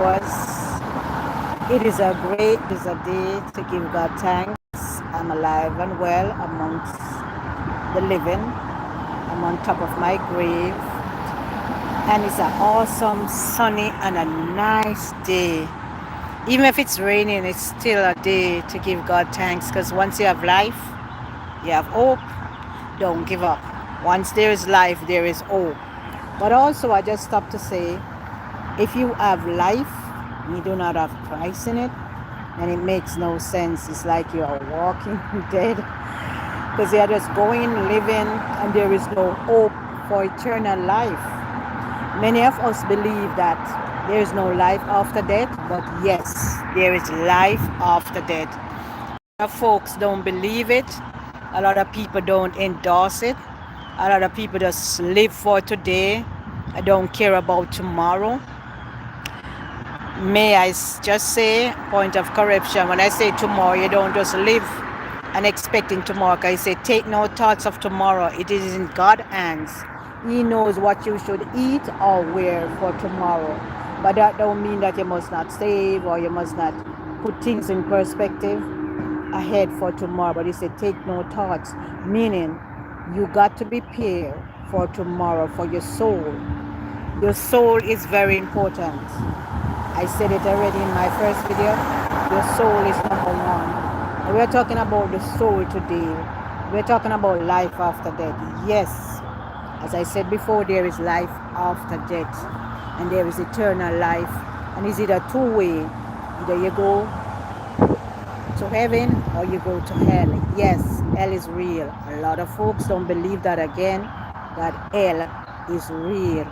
Was it is a great it is a day to give God thanks. I'm alive and well amongst the living. I'm on top of my grave, and it's an awesome, sunny, and a nice day. Even if it's raining, it's still a day to give God thanks because once you have life, you have hope. Don't give up. Once there is life, there is hope. But also, I just stopped to say, if you have life, you do not have Christ in it, and it makes no sense. It's like you are walking dead because you are just going, living, and there is no hope for eternal life. Many of us believe that there is no life after death, but yes, there is life after death. A lot of folks don't believe it. A lot of people don't endorse it. A lot of people just live for today. I don't care about tomorrow. May I just say, point of correction, when I say tomorrow, you don't just live and expecting tomorrow. I say, take no thoughts of tomorrow. It is in God's hands. He knows what you should eat or wear for tomorrow. But that don't mean that you must not save or you must not put things in perspective ahead for tomorrow. But he said, take no thoughts, meaning you got to prepare for tomorrow, for your soul. Your soul is very important. I said it already in my first video. Your soul is number one. And we're talking about the soul today. We're talking about life after death. Yes, as I said before, there is life after death. And there is eternal life. And it's either two-way. Either you go to heaven or you go to hell. Yes, hell is real. A lot of folks don't believe that again, that hell is real.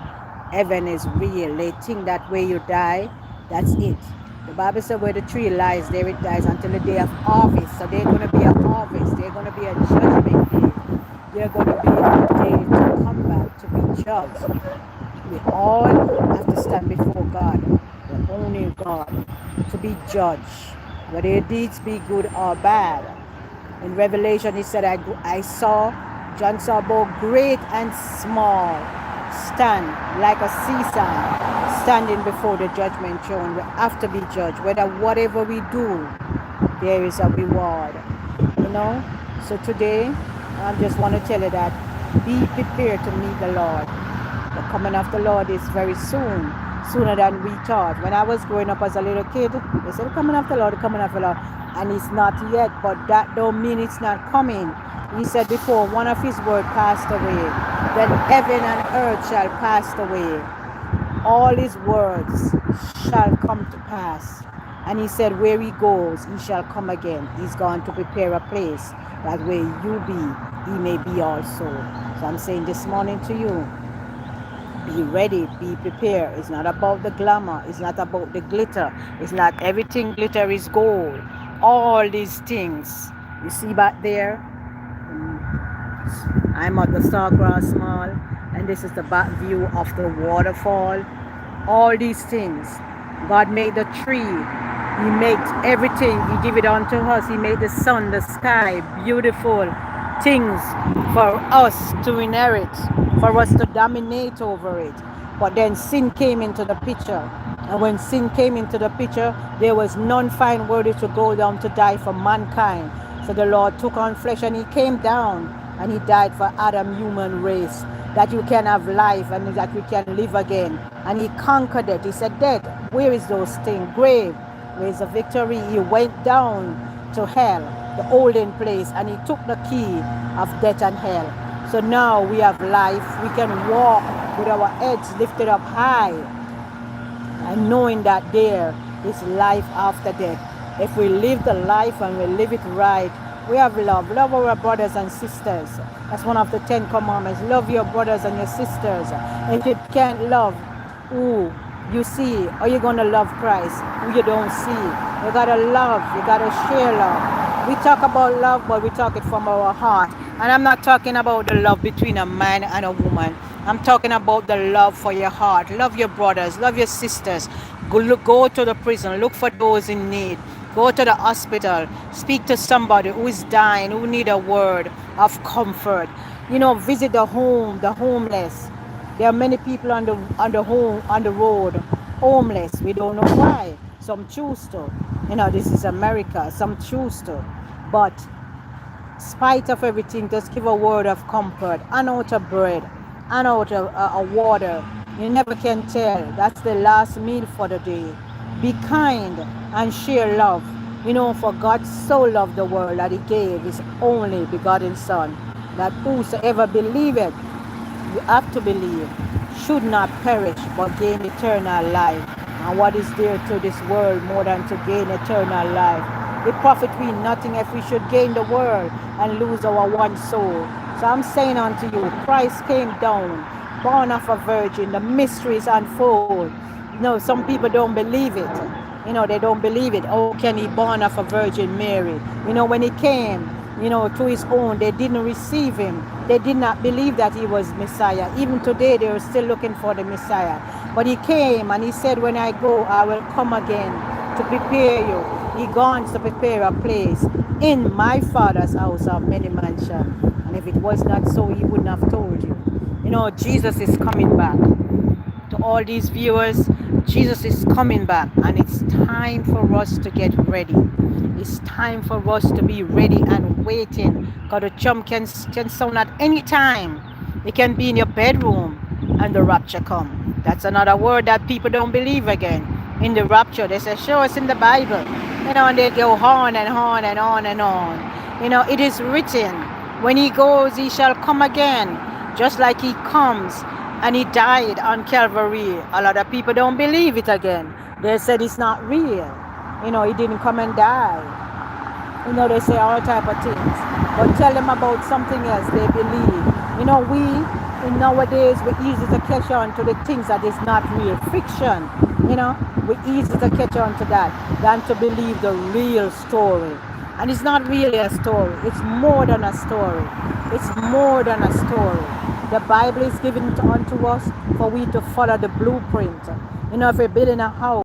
Heaven is real. They think that way you die, that's it. The Bible said where the tree lies, there it dies until the day of harvest. So there's going to be a harvest. There's going to be a judgment day. There's going to be a day to come back to be judged. We all have to stand before God, the only God, to be judged. Whether your deeds be good or bad. In Revelation, he said, John saw both great and small stand like a seesaw, standing before the judgment throne. We have to be judged. Whatever we do, there is a reward. You know? So today, I just want to tell you that be prepared to meet the Lord. The coming of the Lord is very soon, sooner than we thought. When I was growing up as a little kid, they said, coming of the Lord, coming of the Lord. And it's not yet, but that don't mean it's not coming. He said before, one of his word passed away. Then heaven and earth shall pass away. All his words shall come to pass. And he said, where he goes, he shall come again. He's gone to prepare a place that where you be, he may be also. So I'm saying this morning to you, be ready, be prepared. It's not about the glamour. It's not about the glitter. It's not everything glitter is gold. All these things. You see back there? I'm at the Sawgrass Mall, and this is the back view of the waterfall. All these things. God made the tree. He made everything. He gave it unto us. He made the sun, the sky, beautiful things for us to inherit, for us to dominate over it. But then sin came into the picture. And when sin came into the picture, there was none find worthy to go down to die for mankind. So the Lord took on flesh and he came down and he died for Adam human race, that you can have life and that we can live again. And he conquered it. He said, death, where is those things? Grave, where is the victory? He went down to hell, the holding place, and he took the key of death and hell. So now we have life. We can walk with our heads lifted up high and knowing that there is life after death. If we live the life and we live it right, we have love. Love our brothers and sisters. That's one of the 10 commandments. Love your brothers and your sisters. If you can't love who you see, are you going to love Christ who you don't see? You got to love. You got to share love. We talk about love, but we talk it from our heart. And I'm not talking about the love between a man and a woman. I'm talking about the love for your heart. Love your brothers. Love your sisters. Go to the prison. Look for those in need. Go to the hospital. Speak to somebody who is dying, who need a word of comfort. You know, visit the homeless. There are many people on the road homeless. We don't know why. Some choose to. This is America. Some choose to. But spite of everything, just give a word of comfort and out of bread and out of water. You never can tell. That's the last meal for the day. Be kind and share love. For God so loved the world that he gave his only begotten Son, that whosoever believeth, you have to believe, should not perish but gain eternal life. And what is there to this world more than to gain eternal life? It profit we nothing if we should gain the world and lose our one soul. So I'm saying unto you, Christ came down, born of a virgin, the mysteries unfold. Some people don't believe it. They don't believe it. How can he born of a Virgin Mary? When he came, to his own, they didn't receive him. They did not believe that he was Messiah. Even today, they are still looking for the Messiah. But he came and he said, when I go, I will come again to prepare you. He gone to prepare a place. In my Father's house are many mansions. And if it was not so, he wouldn't have told you. Jesus is coming back. To all these viewers, Jesus is coming back, and it's time for us to get ready. It's time for us to be ready and waiting, because the trump can sound at any time. It can be in your bedroom and the rapture come. That's another word that people don't believe again. In the rapture, they say, show us in the Bible. And they go on and on and on and on. It is written, when he goes, he shall come again, just like he comes. And he died on Calvary. A lot of people don't believe it again. They said it's not real. He didn't come and die. They say all type of things. But tell them about something else they believe. Nowadays, we're easy to catch on to the things that is not real. Fiction. We're easy to catch on to that than to believe the real story. And it's not really a story. It's more than a story. It's more than a story. The Bible is given unto us for we to follow the blueprint. If we're building a house,